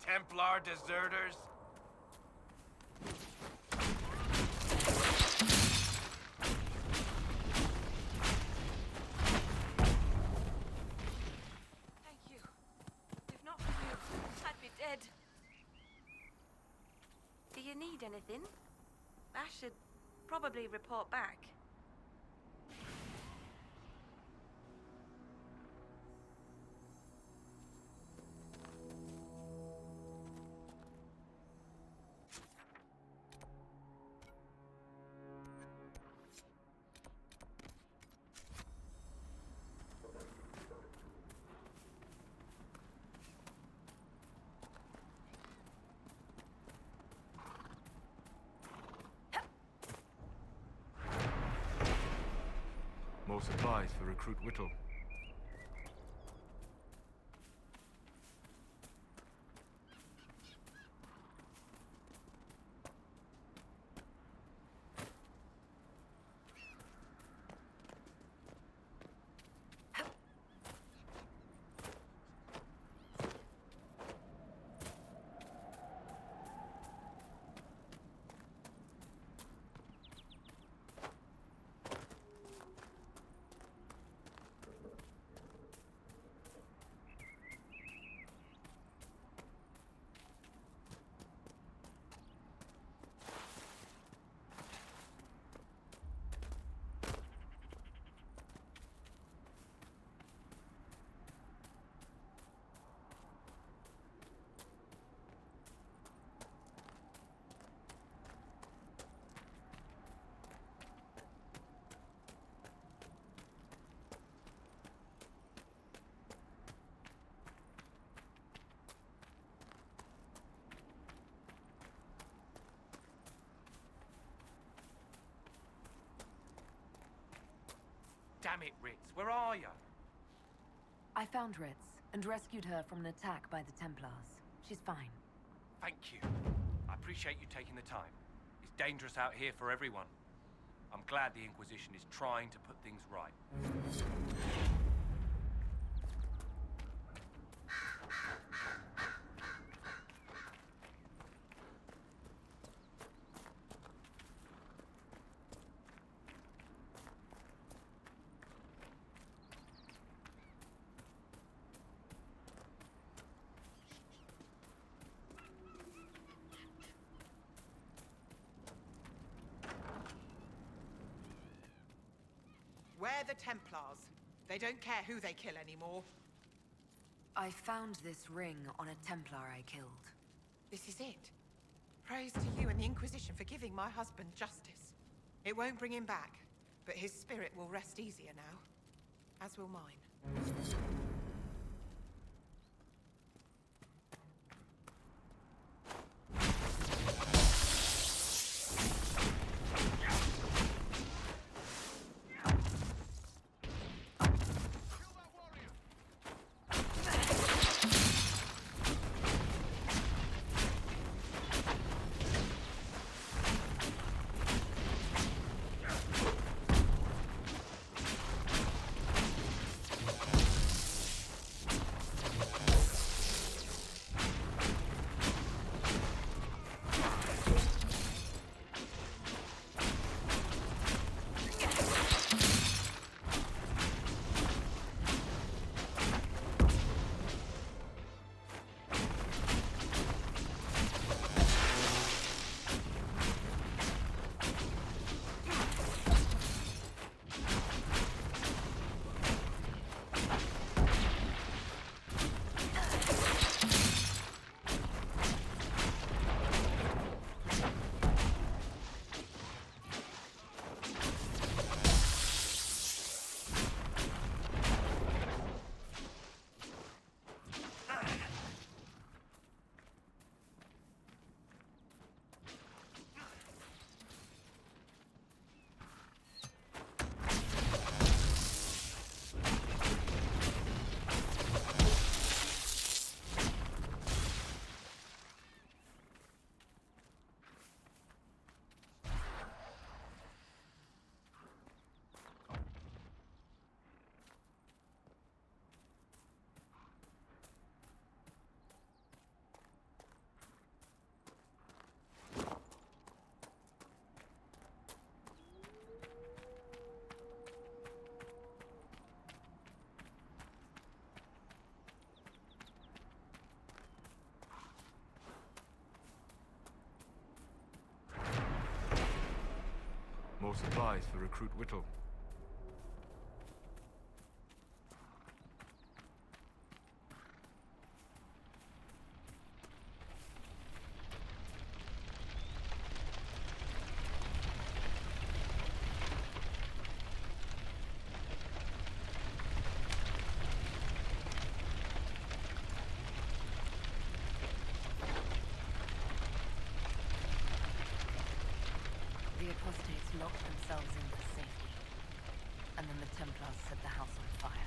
Templar deserters? Thank you. If not for you, I'd be dead. Do you need anything? I should probably report back. More supplies for Recruit Whittle. Damn it, Ritz, where are you? I found Ritz and rescued her from an attack by the Templars. She's fine. Thank you. I appreciate you taking the time. It's dangerous out here for everyone. I'm glad the Inquisition is trying to put things right. We're the Templars. They don't care who they kill anymore. I found this ring on a Templar I killed. This is it. Praise to you and the Inquisition for giving my husband justice. It won't bring him back, but his spirit will rest easier now. As will mine. More supplies for Recruit Whittle. The apostates locked themselves in for safety, and then the Templars set the house on fire.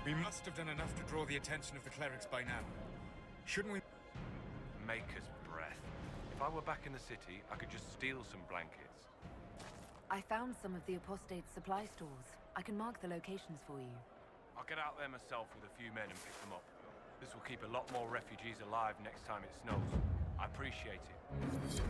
We must have done enough to draw the attention of the clerics by now. Shouldn't we? Maker's breath. If I were back in the city, I could just steal some blankets. I found some of the apostates' supply stores. I can mark the locations for you. I'll get out there myself with a few men and pick them up. This will keep a lot more refugees alive next time it snows. I appreciate it.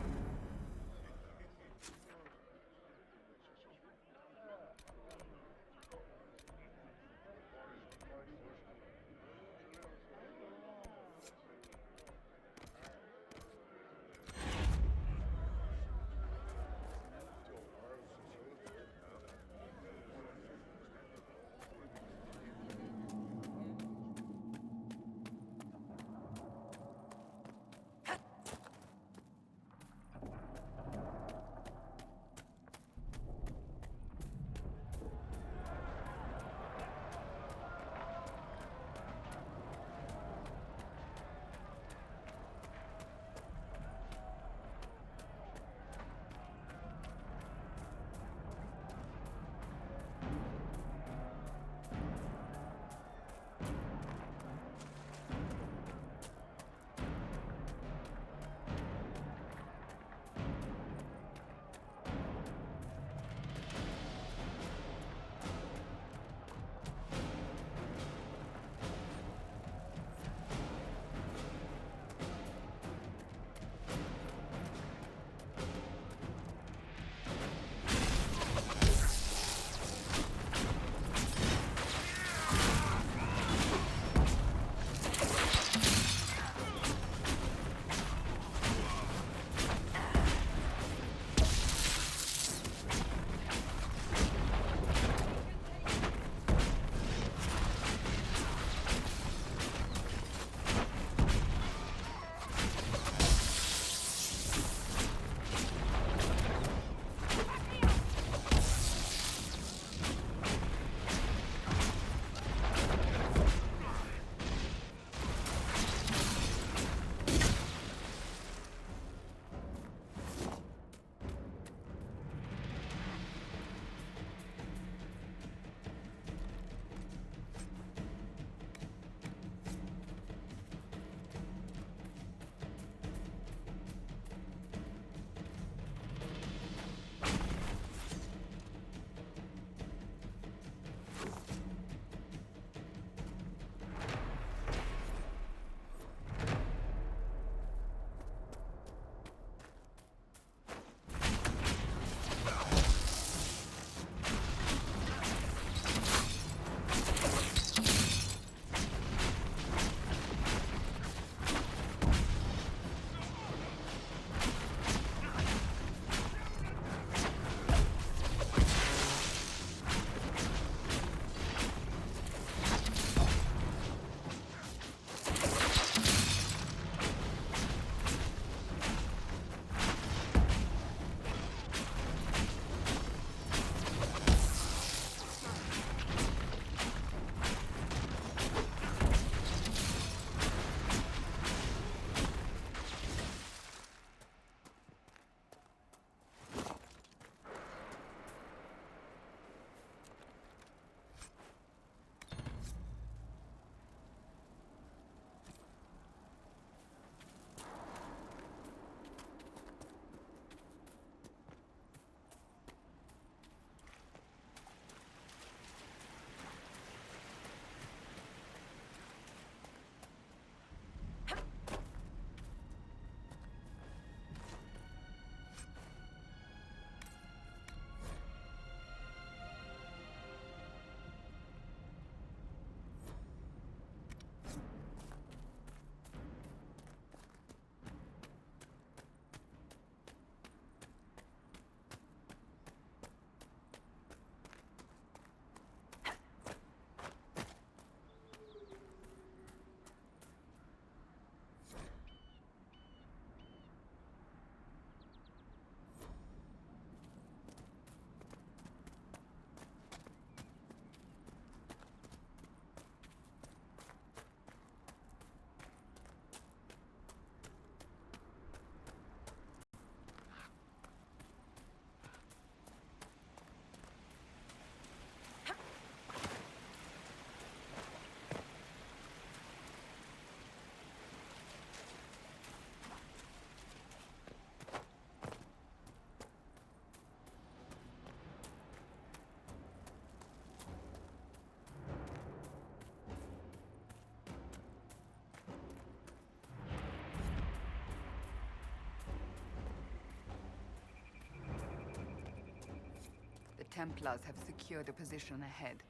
Templars have secured a position ahead.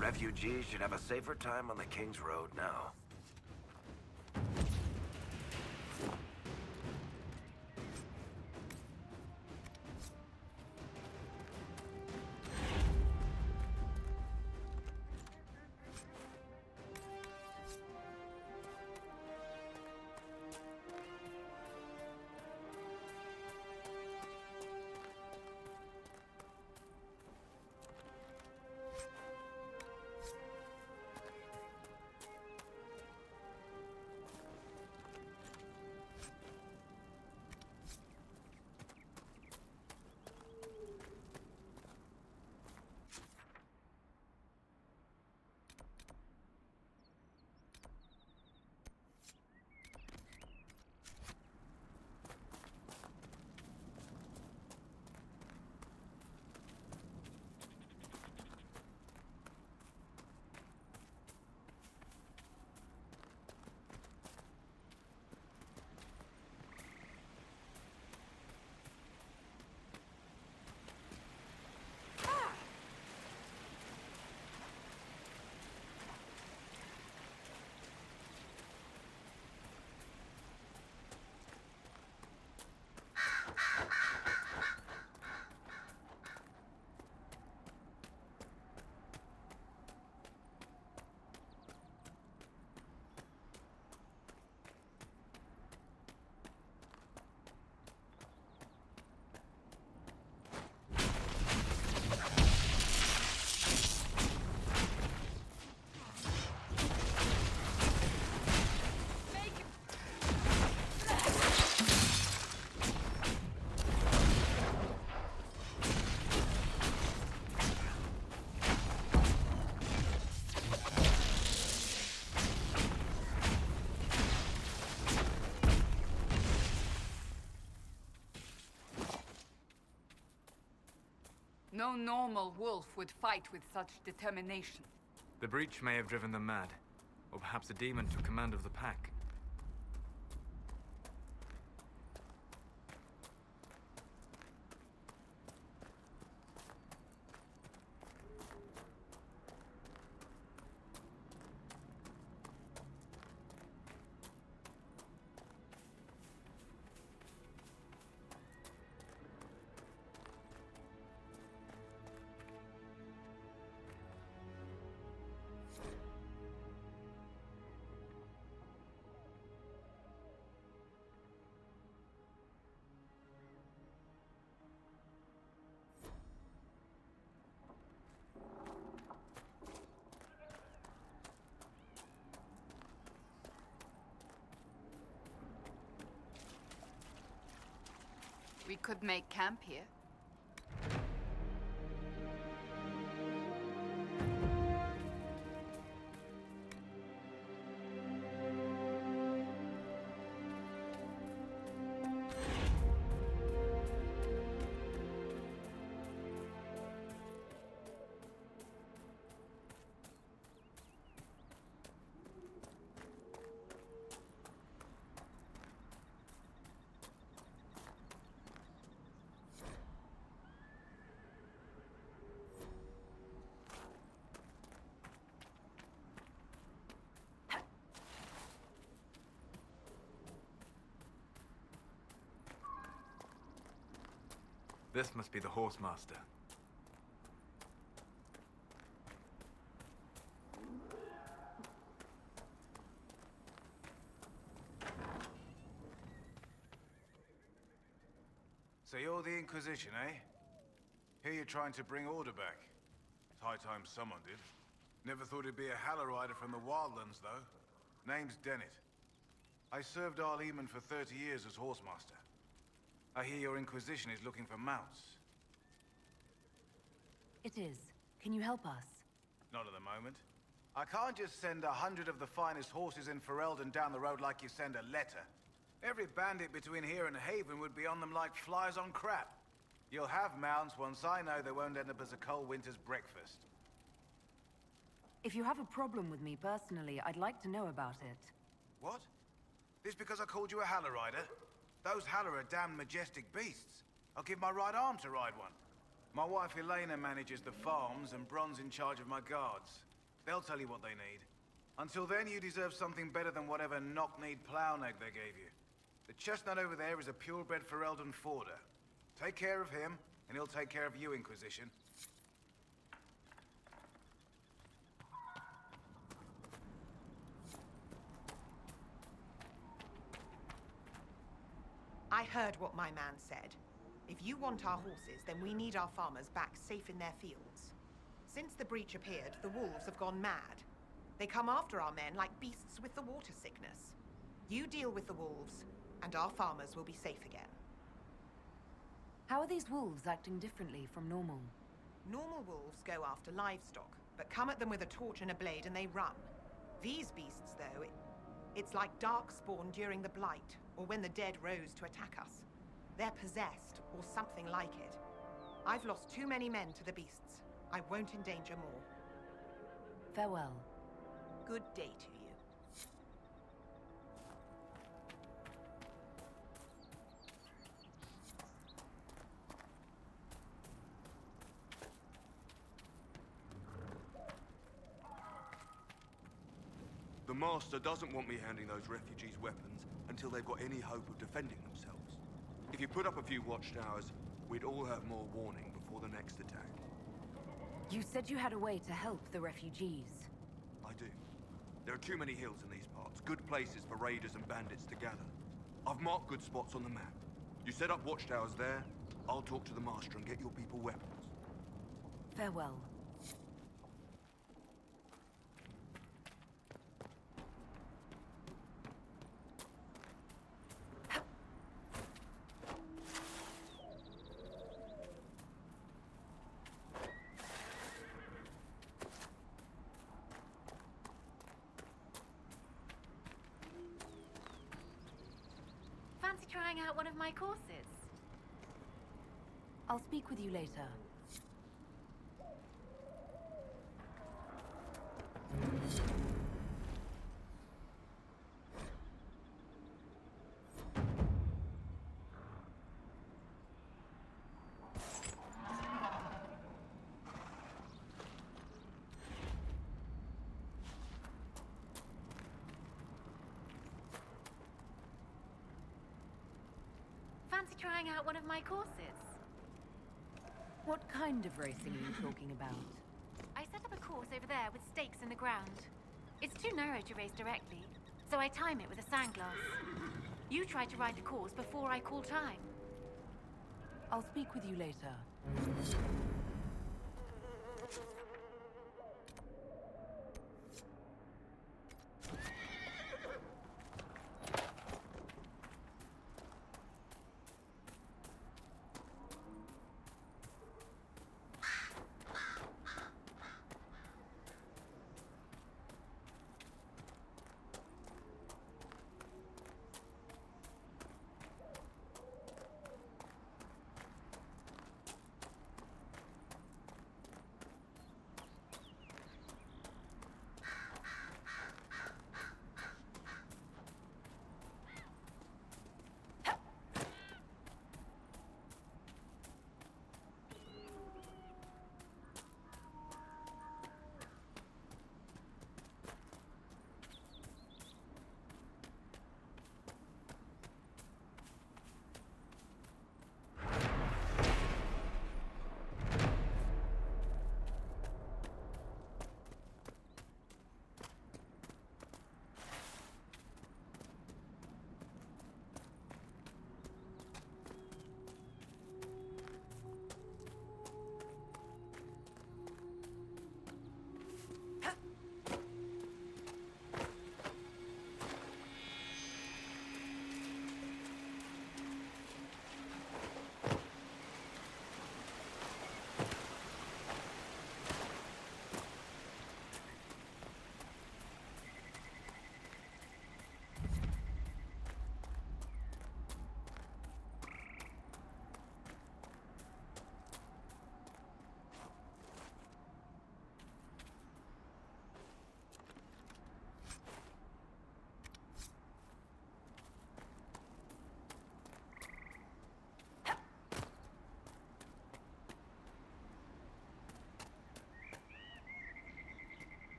Refugees should have a safer time on the King's Road now. No normal wolf would fight with such determination. The breach may have driven them mad. Or perhaps a demon took command of the pack. We could make camp here. This must be the Horsemaster. So you're the Inquisition, eh? Here you're trying to bring order back. It's high time someone did. Never thought it'd be a Hallow-Rider from the Wildlands, though. Name's Dennett. I served Arleman for 30 years as Horsemaster. I hear your Inquisition is looking for mounts. It is. Can you help us? Not at the moment. I can't just send 100 of the finest horses in Ferelden down the road like you send a letter. Every bandit between here and Haven would be on them like flies on crap. You'll have mounts once I know they won't end up as a cold winter's breakfast. If you have a problem with me personally, I'd like to know about it. What? This because I called you a Hallow-Rider? Those Hallow are damn majestic beasts. I'll give my right arm to ride one. My wife Elena manages the farms and Bron's in charge of my guards. They'll tell you what they need. Until then, you deserve something better than whatever knock-kneed plow-neg they gave you. The chestnut over there is a purebred Ferelden forder. Take care of him, and he'll take care of you, Inquisition. I heard what my man said. If you want our horses, then we need our farmers back safe in their fields. Since the breach appeared, the wolves have gone mad. They come after our men like beasts with the water sickness. You deal with the wolves, and our farmers will be safe again. How are these wolves acting differently from normal? Normal wolves go after livestock, but come at them with a torch and a blade and they run. These beasts, though, it's like darkspawn during the Blight, or when the dead rose to attack us. They're possessed, or something like it. I've lost too many men to the beasts. I won't endanger more. Farewell. Good day to you. The Master doesn't want me handing those refugees weapons until they've got any hope of defending themselves. If you put up a few watchtowers, we'd all have more warning before the next attack. You said you had a way to help the refugees. I do. There are too many hills in these parts, good places for raiders and bandits to gather. I've marked good spots on the map. You set up watchtowers there, I'll talk to the Master and get your people weapons. Farewell. Fancy trying out one of my courses? I'll speak with you later. Fancy trying out one of my courses? What kind of racing are you talking about? I set up a course over there with stakes in the ground. It's too narrow to race directly, so I time it with a sandglass. You try to ride the course before I call time. I'll speak with you later.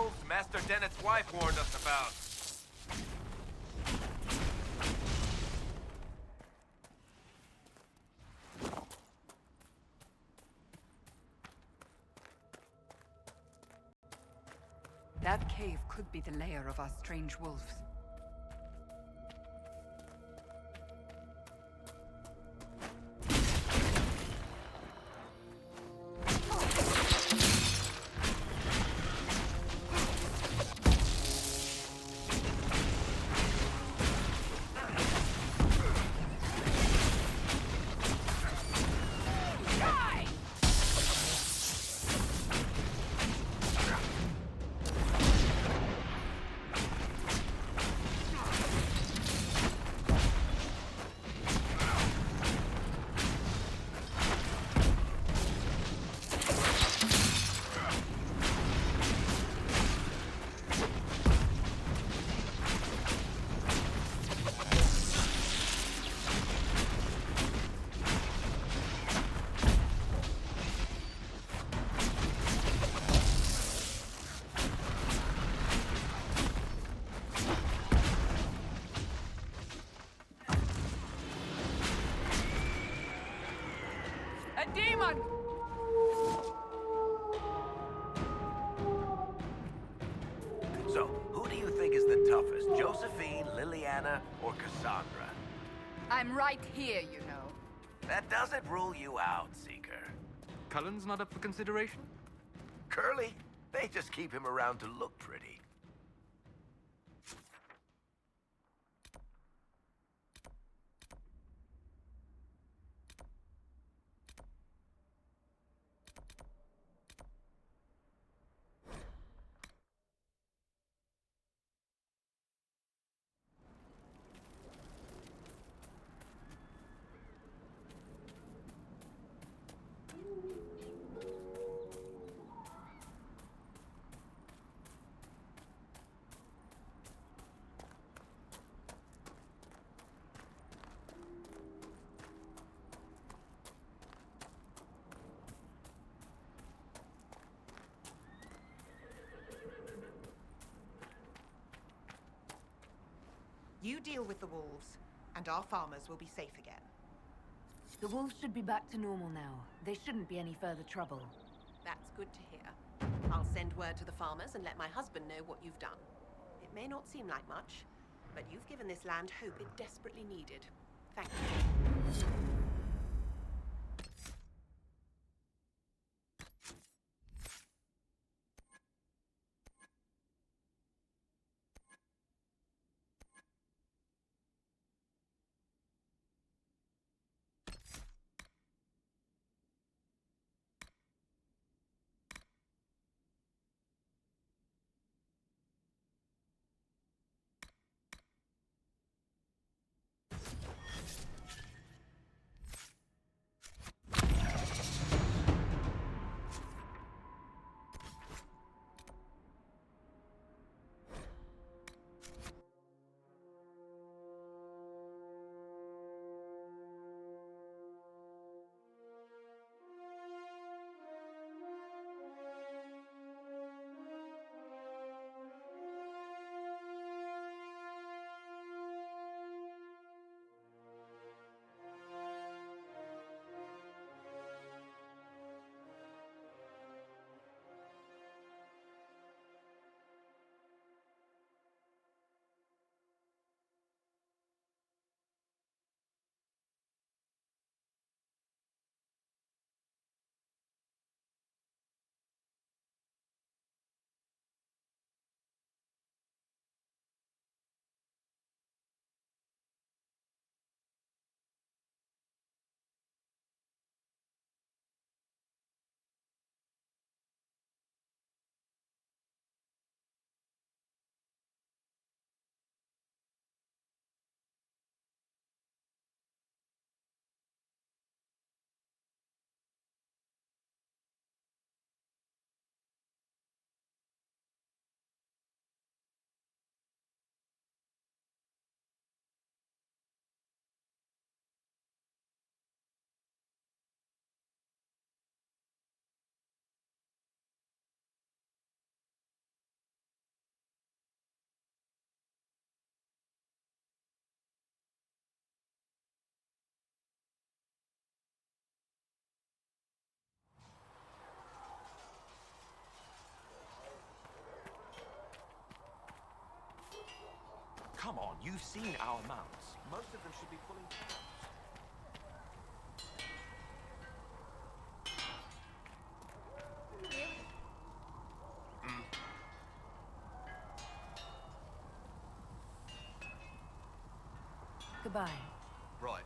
wolves Master Dennett's wife warned us about. That cave could be the lair of our strange wolves. A demon! So, who do you think is the toughest? Josephine, Liliana, or Cassandra? I'm right here, you know. That doesn't rule you out, Seeker. Cullen's not up for consideration? Curly, they just keep him around to look pretty. You deal with the wolves, and our farmers will be safe again. The wolves should be back to normal now. There shouldn't be any further trouble. That's good to hear. I'll send word to the farmers and let my husband know what you've done. It may not seem like much, but you've given this land hope it desperately needed. Thank you. Come on, you've seen our mounts. Most of them should be pulling cows. Goodbye. Right.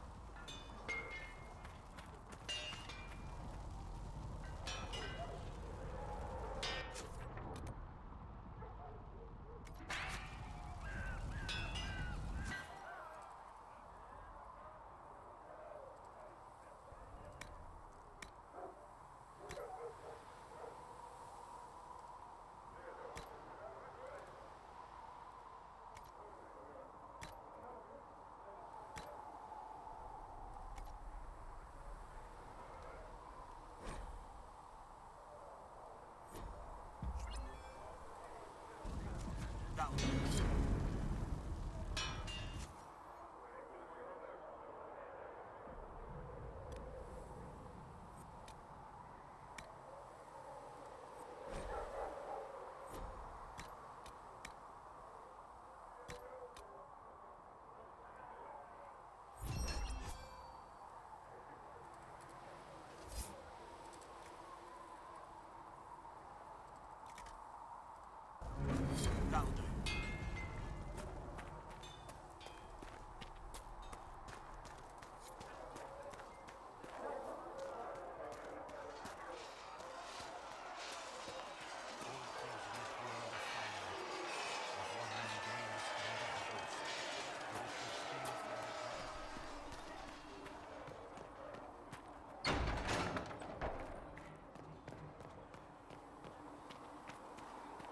That'll do.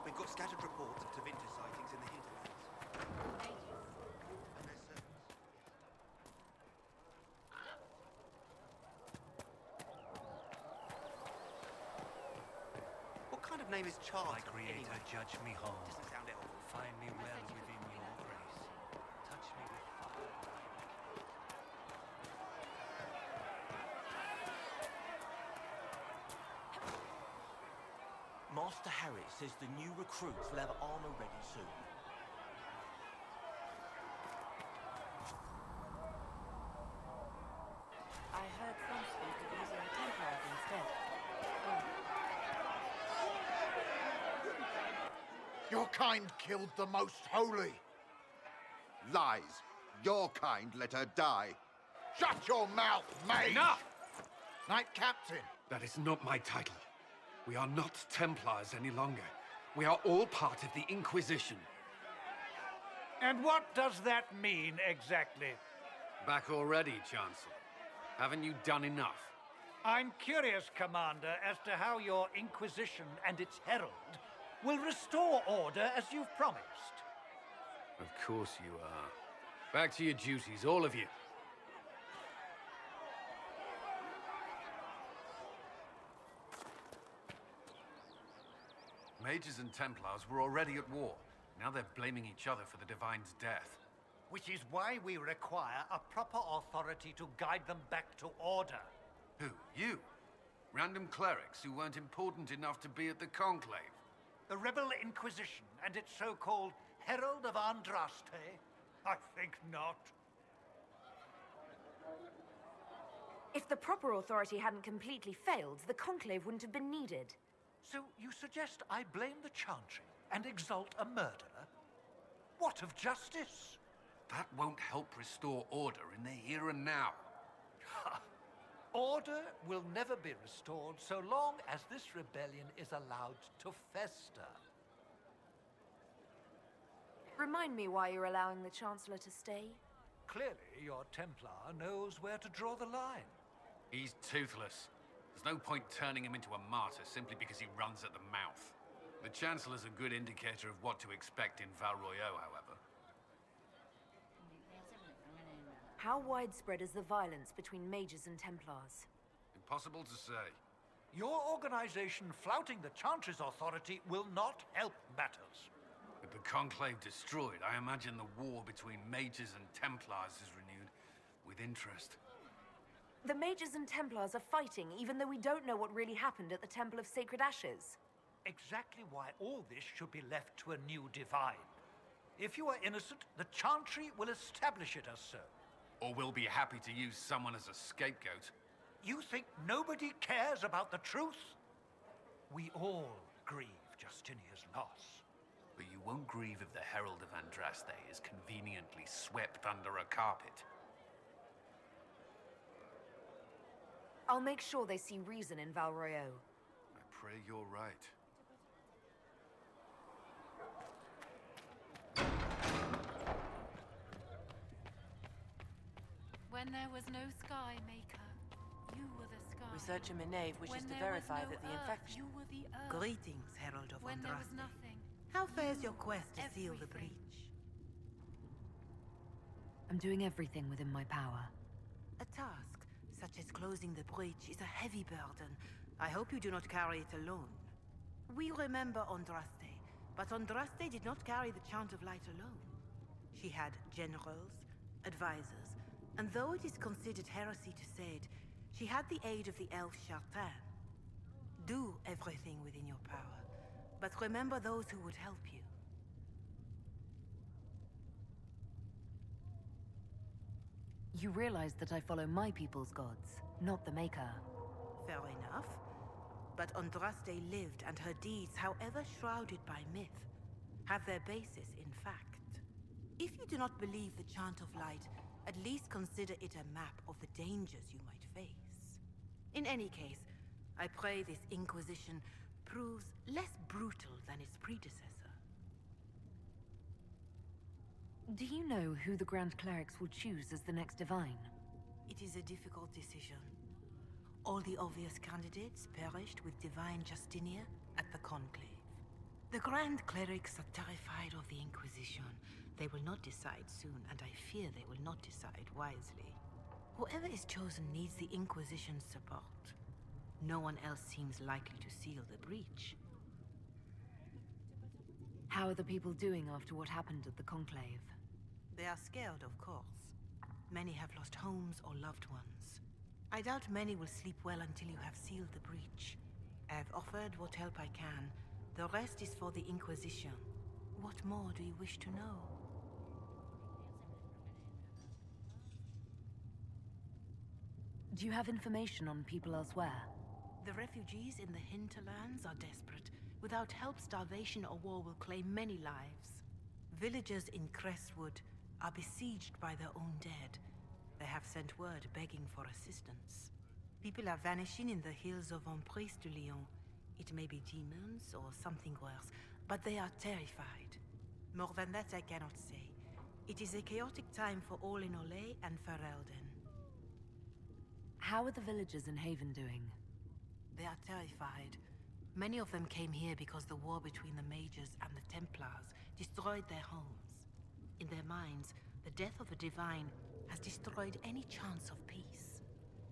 We've got scattered reports of Tevinter sightings in the hinterlands. And there's servants. What kind of name is Charles? My creator, anyway? judge me whole. Doesn't sound elven. Find me well within your grace. Touch me with fire. Master Harry says the new recruits will have armor ready soon. I heard some speak of using the Templars instead. Your kind killed the most holy. Lies. Your kind let her die. Shut your mouth, Mage! Enough! Knight Captain. That is not my title. We are not Templars any longer. We are all part of the Inquisition. And what does that mean, exactly? Back already, Chancellor. Haven't you done enough? I'm curious, Commander, as to how your Inquisition and its herald will restore order as you've promised. Of course you are. Back to your duties, all of you. Mages and Templars were already at war. Now they're blaming each other for the Divine's death. Which is why we require a proper authority to guide them back to order. Who? You? Random clerics who weren't important enough to be at the Conclave? The Rebel Inquisition and its so-called Herald of Andraste? I think not. If the proper authority hadn't completely failed, the Conclave wouldn't have been needed. So you suggest I blame the Chantry and exalt a murderer? What of justice? That won't help restore order in the here and now. Order will never be restored so long as this rebellion is allowed to fester. Remind me why you're allowing the Chancellor to stay? Clearly, your Templar knows where to draw the line. He's toothless. There's no point turning him into a martyr simply because he runs at the mouth. The Chancellor's a good indicator of what to expect in Val Royeaux, however. How widespread is the violence between mages and Templars? Impossible to say. Your organization flouting the Chantry's authority will not help matters. With the Conclave destroyed, I imagine the war between mages and Templars is renewed with interest. The mages and Templars are fighting even though we don't know what really happened at the Temple of Sacred Ashes. Exactly why all this should be left to a new divine. If you are innocent, the Chantry will establish it as so. Or we'll be happy to use someone as a scapegoat. You think nobody cares about the truth? We all grieve Justinia's loss. But you won't grieve if the Herald of Andraste is conveniently swept under a carpet. I'll make sure they see reason in Val Royeaux. I pray you're right. When there was no sky, Maker, you were the sky. Researcher Minave wishes When to there was verify no that the earth, infection... you were the earth. Greetings, Herald of When there was Andraste. nothing. How fares your quest to seal the Everything. breach? I'm doing everything within my power. A task, such as closing the breach, is a heavy burden. I hope you do not carry it alone. We remember Andraste, but Andraste did not carry the Chant of Light alone. She had generals, advisors, and though it is considered heresy to say it, she had the aid of the elf Chartan. Do everything within your power, but remember those who would help you. You realize that I follow my people's gods, not the Maker. Fair enough. But Andraste lived, and her deeds, however shrouded by myth, have their basis in fact. If you do not believe the Chant of Light, at least consider it a map of the dangers you might face. In any case, I pray this Inquisition proves less brutal than its predecessor. Do you know who the Grand Clerics will choose as the next Divine? It is a difficult decision. All the obvious candidates perished with Divine Justinia at the Conclave. The Grand Clerics are terrified of the Inquisition. They will not decide soon, and I fear they will not decide wisely. Whoever is chosen needs the Inquisition's support. No one else seems likely to seal the breach. How are the people doing after what happened at the Conclave? They are scared, of course. Many have lost homes or loved ones. I doubt many will sleep well until you have sealed the breach. I have offered what help I can. The rest is for the Inquisition. What more do you wish to know? Do you have information on people elsewhere? The refugees in the hinterlands are desperate. Without help, starvation or war will claim many lives. Villagers in Crestwood are besieged by their own dead. They have sent word begging for assistance. People are vanishing in the hills of Emprise de Lyon. It may be demons or something worse, but they are terrified. More than that I cannot say. It is a chaotic time for all in Olay and Ferelden. How are the villagers in Haven doing? They are terrified. Many of them came here because the war between the Mages and the Templars destroyed their homes. In their minds, the death of a Divine has destroyed any chance of peace.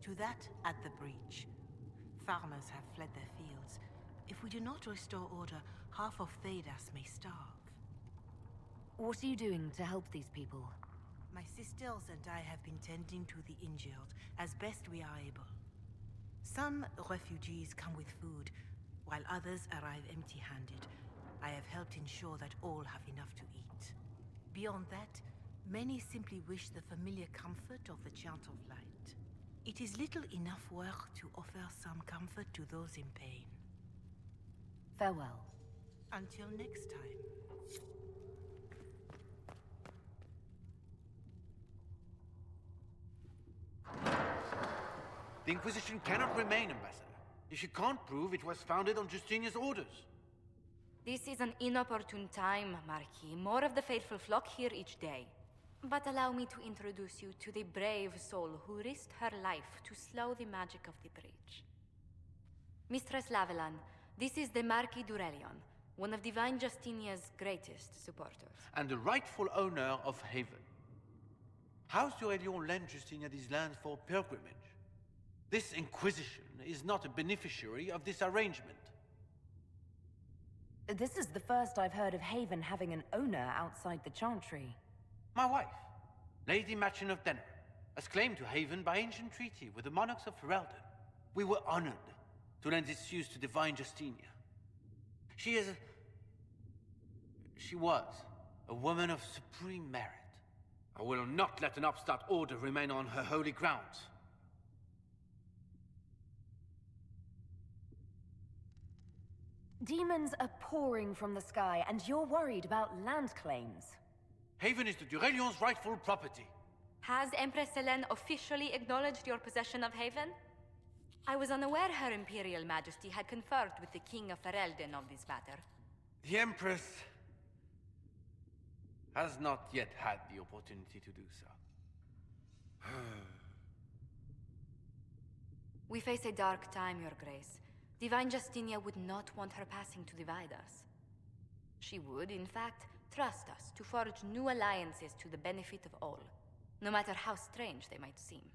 To that, add the breach. Farmers have fled their fields. If we do not restore order, half of Thedas may starve. What are you doing to help these people? My sisters and I have been tending to the injured as best we are able. Some refugees come with food, while others arrive empty-handed. I have helped ensure that all have enough to eat. Beyond that, many simply wish the familiar comfort of the Chant of Light. It is little enough work to offer some comfort to those in pain. Farewell. Until next time. The Inquisition cannot remain, Ambassador, if you can't prove it was founded on Justinia's orders. This is an inopportune time, Marquis. More of the faithful flock here each day. But allow me to introduce you to the brave soul who risked her life to slow the magic of the breach. Mistress Lavellan, this is the Marquis d'Aurelion, one of Divine Justinia's greatest supporters. And the rightful owner of Haven. House d'Aurelion lent Justinia these lands for pilgrimage. This Inquisition is not a beneficiary of this arrangement. This is the first I've heard of Haven having an owner outside the Chantry. My wife, Lady Machin of Denner, has claimed to Haven by ancient treaty with the monarchs of Ferelden. We were honored to lend its use to Divine Justinia. She was A woman of supreme merit. I will not let an upstart order remain on her holy grounds. Demons are pouring from the sky, and you're worried about land claims. Haven is the Durelion's rightful property. Has Empress Selene officially acknowledged your possession of Haven? I was unaware Her Imperial Majesty had conferred with the King of Ferelden on this matter. The Empress has not yet had the opportunity to do so. We face a dark time, Your Grace. Divine Justinia would not want her passing to divide us. She would, in fact, trust us to forge new alliances to the benefit of all, no matter how strange they might seem.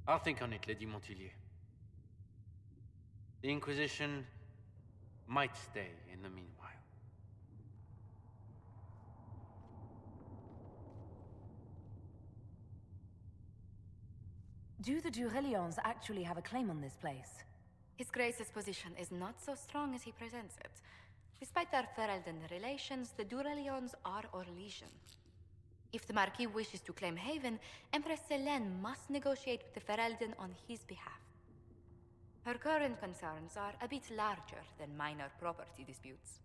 I'll think on it, Lady Montillier. The Inquisition might stay in the meanwhile. Do the Durelions actually have a claim on this place? His Grace's position is not so strong as he presents it. Despite their Ferelden relations, the Durelions are Orlesian. If the Marquis wishes to claim Haven, Empress Selene must negotiate with the Ferelden on his behalf. Her current concerns are a bit larger than minor property disputes.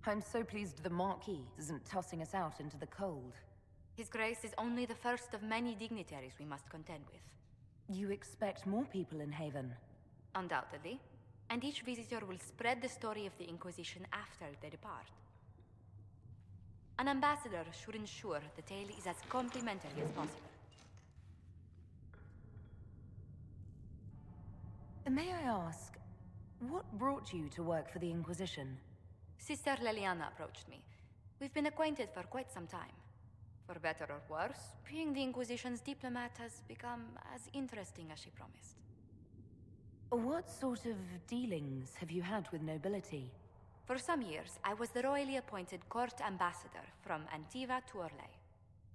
I'm so pleased the Marquis isn't tossing us out into the cold. His Grace is only the first of many dignitaries we must contend with. You expect more people in Haven? Undoubtedly. And each visitor will spread the story of the Inquisition after they depart. An ambassador should ensure the tale is as complimentary as possible. May I ask, what brought you to work for the Inquisition? Sister Leliana approached me. We've been acquainted for quite some time. For better or worse, being the Inquisition's diplomat has become as interesting as she promised. What sort of dealings have you had with nobility? For some years, I was the royally appointed court ambassador from Antiva to Orlais.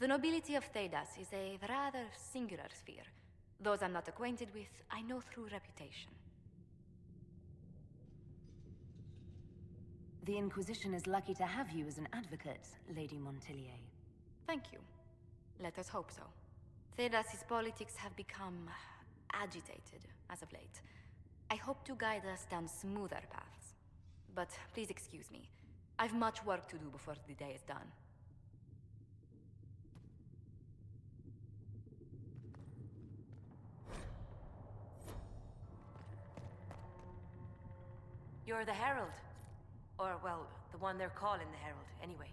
The nobility of Thedas is a rather singular sphere. Those I'm not acquainted with, I know through reputation. The Inquisition is lucky to have you as an advocate, Lady Montillier. Thank you. Let us hope so. Thedas's politics have become agitated as of late. I hope to guide us down smoother paths. But please excuse me. I've much work to do before the day is done. You're the Herald. Or, well, the one they're calling the Herald, anyway.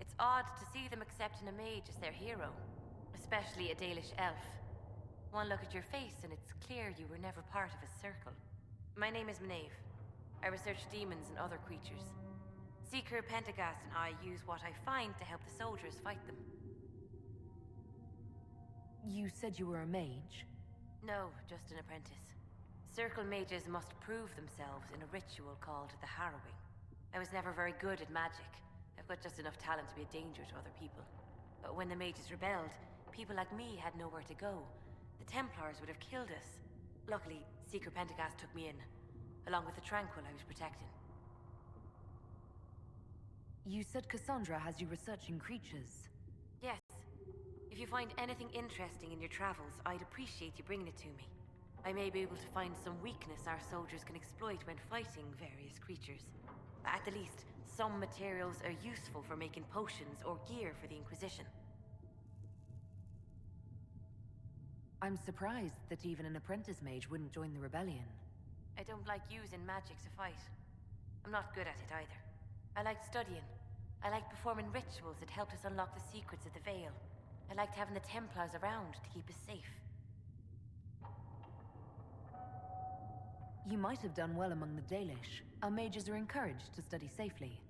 It's odd to see them accepting a mage as their hero. Especially a Dalish elf. One look at your face and it's clear you were never part of a circle. My name is Mage. I research demons and other creatures. Seeker Pentagast and I use what I find to help the soldiers fight them. You said you were a mage? No, just an apprentice. Circle mages must prove themselves in a ritual called the Harrowing. I was never very good at magic. I've got just enough talent to be a danger to other people. But when the mages rebelled, people like me had nowhere to go. The Templars would have killed us. Luckily, Seeker Pentagast took me in, along with the Tranquil I was protecting. You said Cassandra has you researching creatures. Yes. If you find anything interesting in your travels, I'd appreciate you bringing it to me. I may be able to find some weakness our soldiers can exploit when fighting various creatures. At the least, some materials are useful for making potions or gear for the Inquisition. I'm surprised that even an apprentice mage wouldn't join the rebellion. I don't like using magic to fight. I'm not good at it either. I like studying. I like performing rituals that helped us unlock the secrets of the Veil. I liked having the Templars around to keep us safe. You might have done well among the Dalish. Our mages are encouraged to study safely.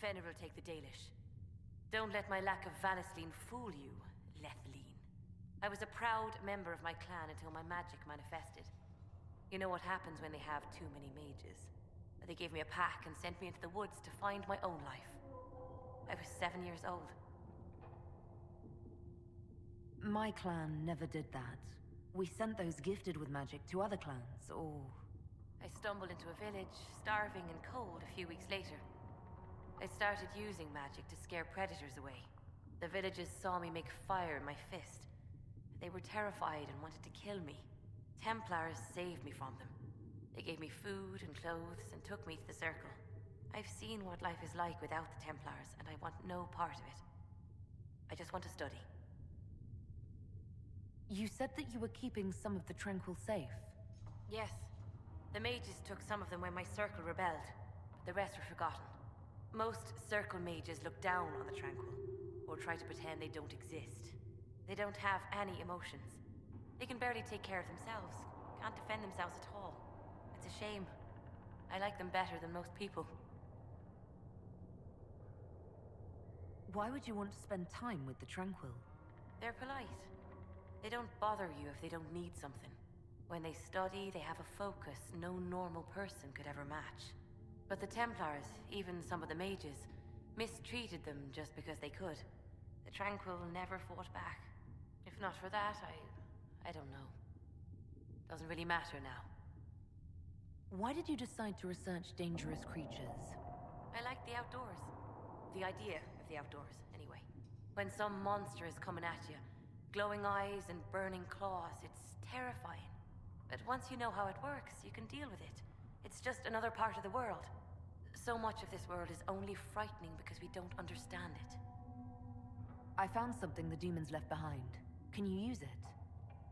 Fenrir will take the Dalish. Don't let my lack of Valisleen fool you, Lavellan. I was a proud member of my clan until my magic manifested. You know what happens when they have too many mages. They gave me a pack and sent me into the woods to find my own life. I was 7 years old. My clan never did that. We sent those gifted with magic to other clans, or... I stumbled into a village, starving and cold a few weeks later. I started using magic to scare predators away. The villagers saw me make fire in my fist. They were terrified and wanted to kill me. Templars saved me from them. They gave me food and clothes and took me to the Circle. I've seen what life is like without the Templars, and I want no part of it. I just want to study. You said that you were keeping some of the Tranquil safe. Yes. The mages took some of them when my Circle rebelled, but the rest were forgotten. Most Circle mages look down on the Tranquil, or try to pretend they don't exist. They don't have any emotions. They can barely take care of themselves, can't defend themselves at all. It's a shame. I like them better than most people. Why would you want to spend time with the Tranquil? They're polite. They don't bother you if they don't need something. When they study, they have a focus no normal person could ever match. But the Templars, even some of the mages, mistreated them just because they could. The Tranquil never fought back. If not for that, I don't know. Doesn't really matter now. Why did you decide to research dangerous creatures? I like the outdoors. The idea of the outdoors, anyway. When some monster is coming at you, glowing eyes and burning claws, it's terrifying. But once you know how it works, you can deal with it. It's just another part of the world. So much of this world is only frightening because we don't understand it. I found something the demons left behind. Can you use it?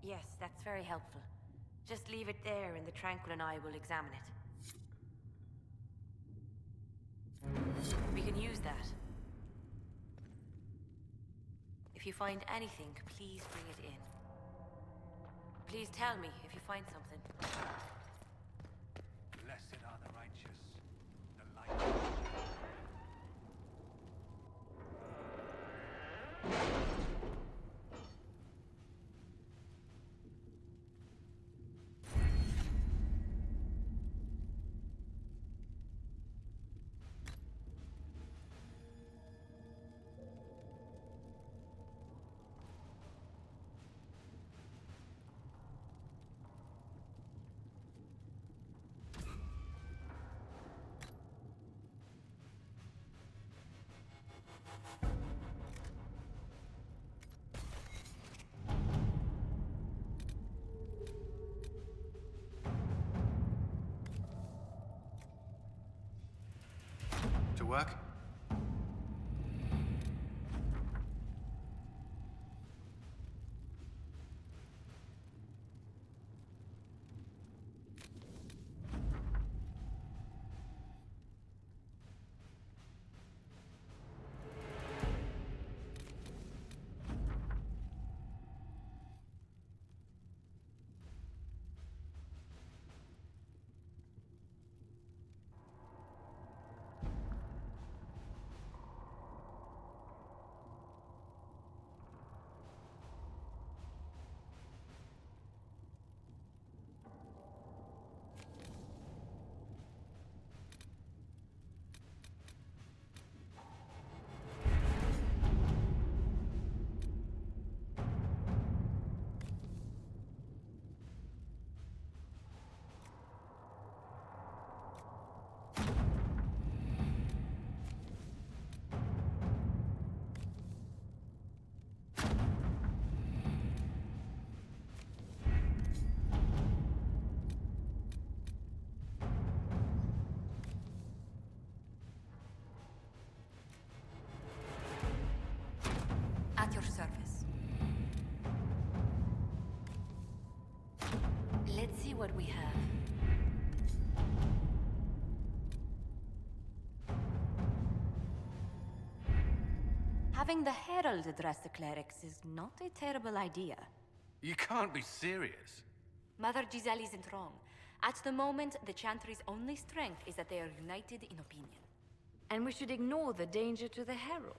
Yes, that's very helpful. Just leave it there and the Tranquil and I will examine it. We can use that. If you find anything, please bring it in. Please tell me if you find something. Blessed are the righteous. The light. To work? At your service. Let's see what we have. Having the Herald address the clerics is not a terrible idea. You can't be serious. Mother Giselle isn't wrong. At the moment, the Chantry's only strength is that they are united in opinion. And we should ignore the danger to the Herald.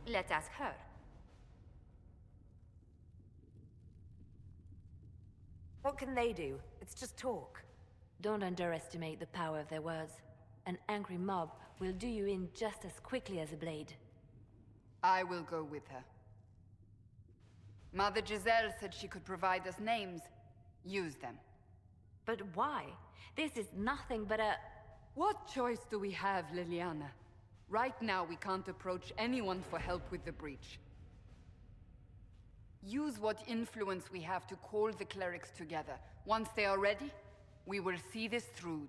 Let's ask her. What can they do? It's just talk. Don't underestimate the power of their words. An angry mob will do you in just as quickly as a blade. I will go with her. Mother Giselle said she could provide us names. Use them. But why? This is nothing but a... What choice do we have, Liliana? Right now, we can't approach anyone for help with the breach. Use what influence we have to call the clerics together. Once they are ready, we will see this through.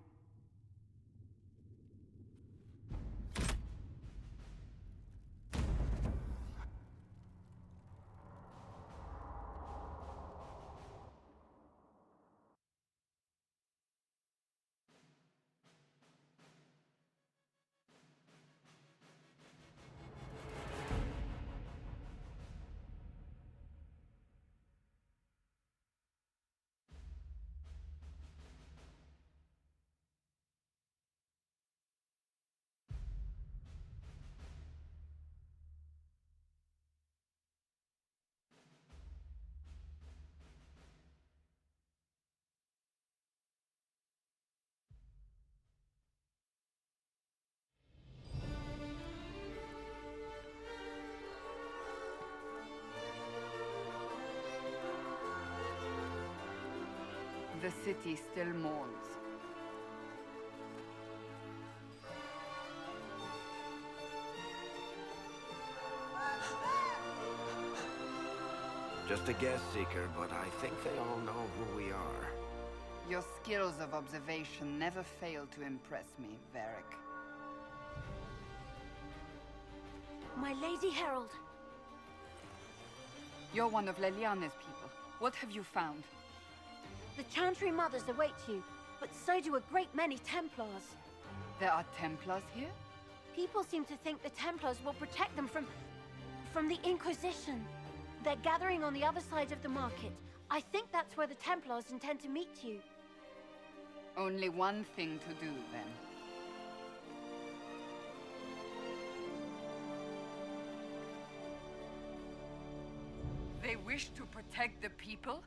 The city still mourns. Just a guess, Seeker, but I think they all know who we are. Your skills of observation never fail to impress me, Varric. My Lady Herald. You're one of Leliane's people. What have you found? The Chantry Mothers await you, but so do a great many Templars. There are Templars here? People seem to think the Templars will protect them from the Inquisition. They're gathering on the other side of the market. I think that's where the Templars intend to meet you. Only one thing to do, then. They wish to protect the people?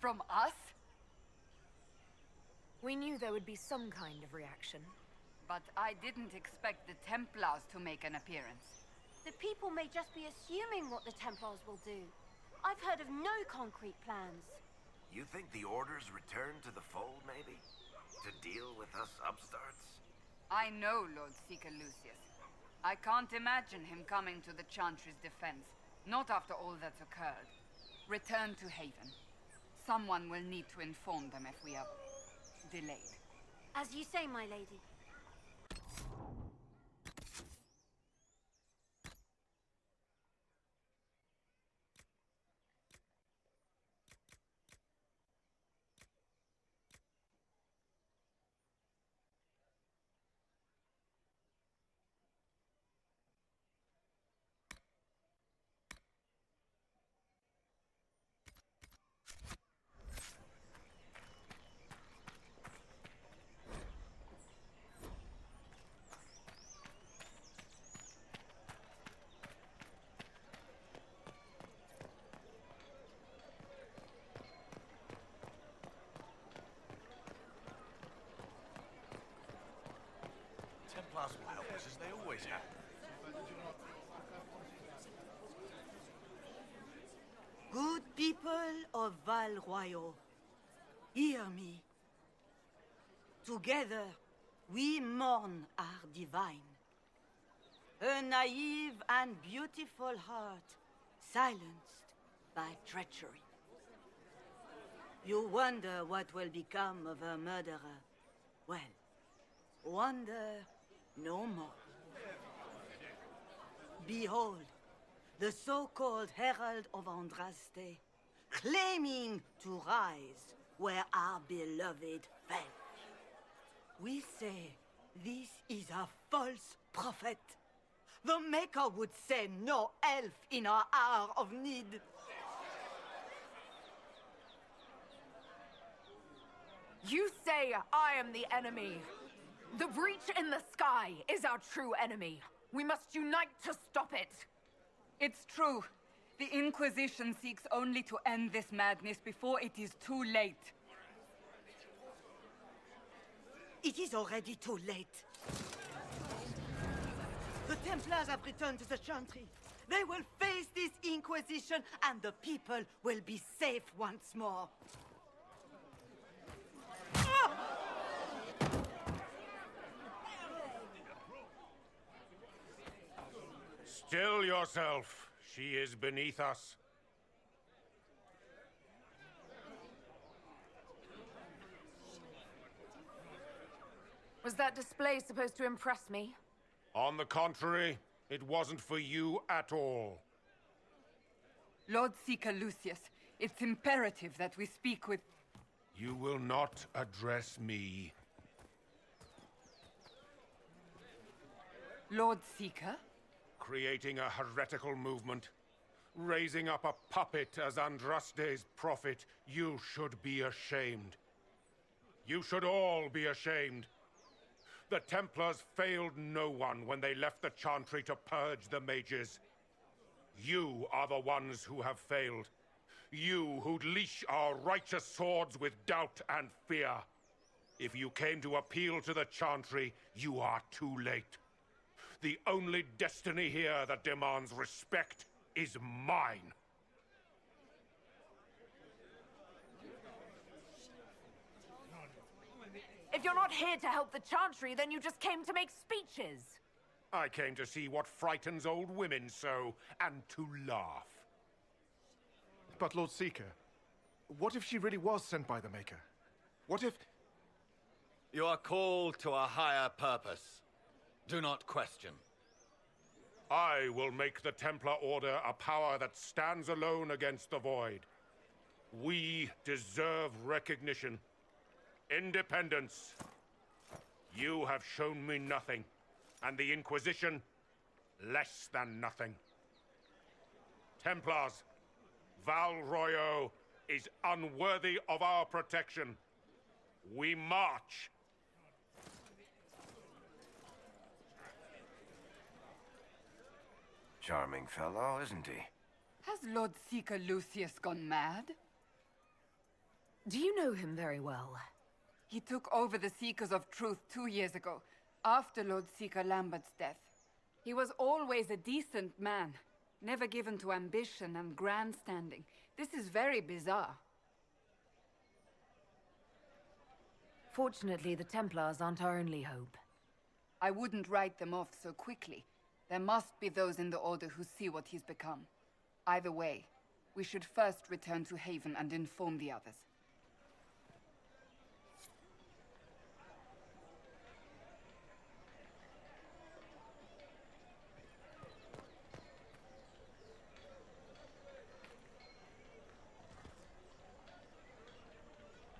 From us? We knew there would be some kind of reaction. But I didn't expect the Templars to make an appearance. The people may just be assuming what the Templars will do. I've heard of no concrete plans. You think the Order's return to the fold, maybe? To deal with us upstarts? I know Lord Seeker Lucius. I can't imagine him coming to the Chantry's defense. Not after all that's occurred. Return to Haven. Someone will need to inform them if we are delayed. As you say, my lady. Templars will help us, as they always have. Good people of Val Royal, hear me. Together, we mourn our divine. A naive and beautiful heart, silenced by treachery. You wonder what will become of a murderer. Well, wonder no more. Behold, the so-called Herald of Andraste, claiming to rise where our beloved fell. We say this is a false prophet. The Maker would send no elf in our hour of need. You say I am the enemy. The breach in the sky is our true enemy. We must unite to stop it. It's true. The Inquisition seeks only to end this madness before it is too late. It is already too late. The Templars have returned to the Chantry. They will face this Inquisition, and the people will be safe once more. Still yourself. She is beneath us. Was that display supposed to impress me? On the contrary, it wasn't for you at all. Lord Seeker Lucius, it's imperative that we speak with... You will not address me. Lord Seeker? Creating a heretical movement. Raising up a puppet as Andraste's prophet. You should be ashamed. You should all be ashamed. The Templars failed no one when they left the Chantry to purge the mages. You are the ones who have failed. You who'd leash our righteous swords with doubt and fear. If you came to appeal to the Chantry, you are too late. The only destiny here that demands respect is mine. If you're not here to help the Chantry, then you just came to make speeches. I came to see what frightens old women so, and to laugh. But Lord Seeker, what if she really was sent by the Maker? What if... You are called to a higher purpose. Do not question. I will make the Templar Order a power that stands alone against the Void. We deserve recognition. Independence. You have shown me nothing, and the Inquisition, less than nothing. Templars, Val Royeaux is unworthy of our protection. We march. Charming fellow, isn't he? Has Lord Seeker Lucius gone mad? Do you know him very well? He took over the Seekers of Truth 2 years ago, after Lord Seeker Lambert's death. He was always a decent man, never given to ambition and grandstanding. This is very bizarre. Fortunately, the Templars aren't our only hope. I wouldn't write them off so quickly. There must be those in the Order who see what he's become. Either way, we should first return to Haven and inform the others.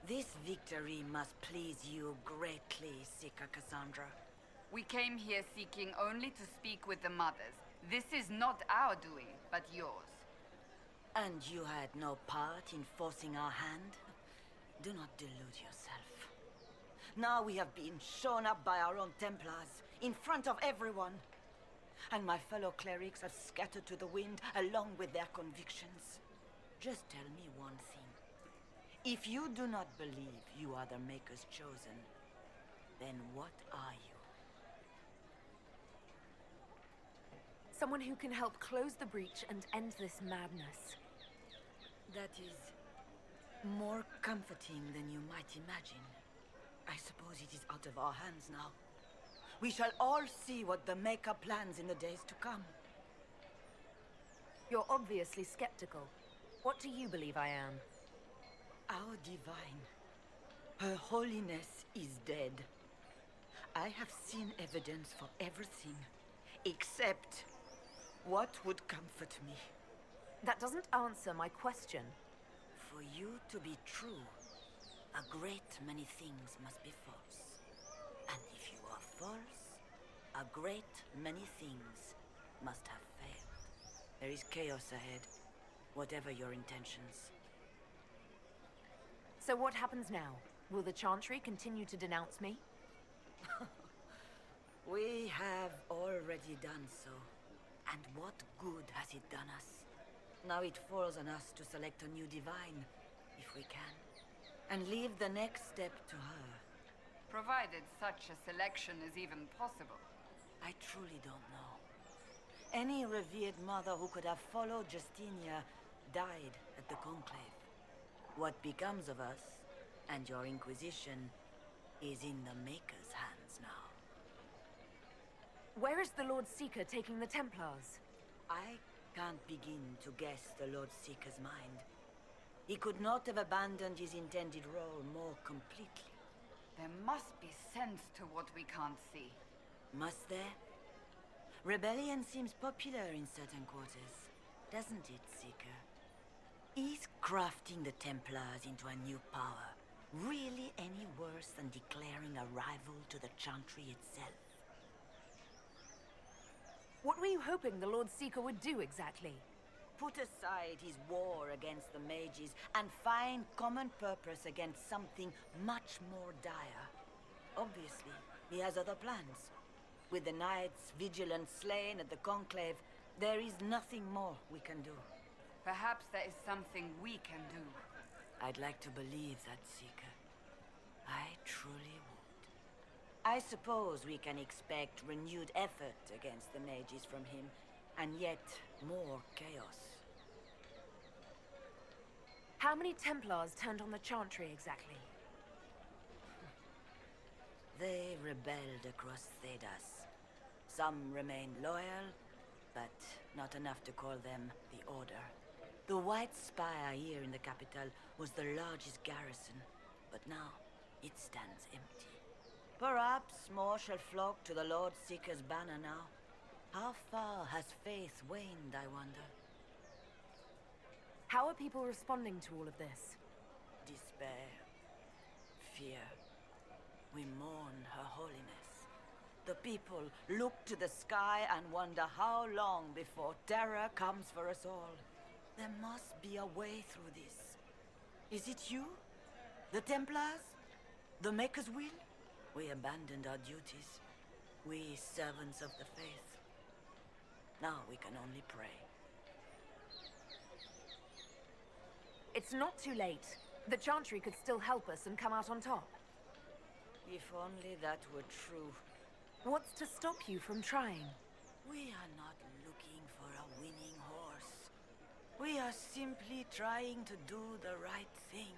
This victory must please you greatly, Seeker Cassandra. We came here seeking only to speak with the mothers. This is not our doing, but yours. And you had no part in forcing our hand? Do not delude yourself. Now we have been shown up by our own Templars, in front of everyone. And my fellow clerics have scattered to the wind along with their convictions. Just tell me one thing. If you do not believe you are the Maker's chosen, then what are you? Someone who can help close the breach and end this madness. That is more comforting than you might imagine. I suppose it is out of our hands now. We shall all see what the Maker plans in the days to come. You're obviously skeptical. What do you believe I am? Our divine, Her Holiness is dead. I have seen evidence for everything, except what would comfort me. That doesn't answer my question. For you to be true, a great many things must be false. And if you are false, a great many things must have failed. There is chaos ahead, whatever your intentions. So what happens now? Will the Chantry continue to denounce me? We have already done so. And what good has it done us? Now it falls on us to select a new divine, if we can. And leave the next step to her. Provided such a selection is even possible. I truly don't know. Any revered mother who could have followed Justinia died at the Conclave. What becomes of us, and your Inquisition, is in the Maker's hands now. Where is the Lord Seeker taking the Templars? I can't begin to guess the Lord Seeker's mind. He could not have abandoned his intended role more completely. There must be sense to what we can't see. Must there? Rebellion seems popular in certain quarters, doesn't it, Seeker? Is crafting the Templars into a new power really any worse than declaring a rival to the Chantry itself? What were you hoping the Lord Seeker would do exactly? Put aside his war against the Mages and find common purpose against something much more dire. Obviously, he has other plans. With the Knights vigilant slain at the Conclave, there is nothing more we can do. Perhaps there is something we can do. I'd like to believe that, Seeker. I truly would. I suppose we can expect renewed effort against the Mages from him, and yet more chaos. How many Templars turned on the Chantry exactly? They rebelled across Thedas. Some remained loyal, but not enough to call them the Order. The White Spire here in the capital was the largest garrison, but now it stands empty. Perhaps more shall flock to the Lord Seeker's banner now. How far has faith waned, I wonder? How are people responding to all of this? Despair. Fear. We mourn Her Holiness. The people look to the sky and wonder how long before terror comes for us all. There must be a way through this. Is it you? The Templars? The Maker's will? We abandoned our duties. We servants of the faith. Now we can only pray. It's not too late. The Chantry could still help us and come out on top. If only that were true. What's to stop you from trying? We are not looking for a winning horse. We are simply trying to do the right thing.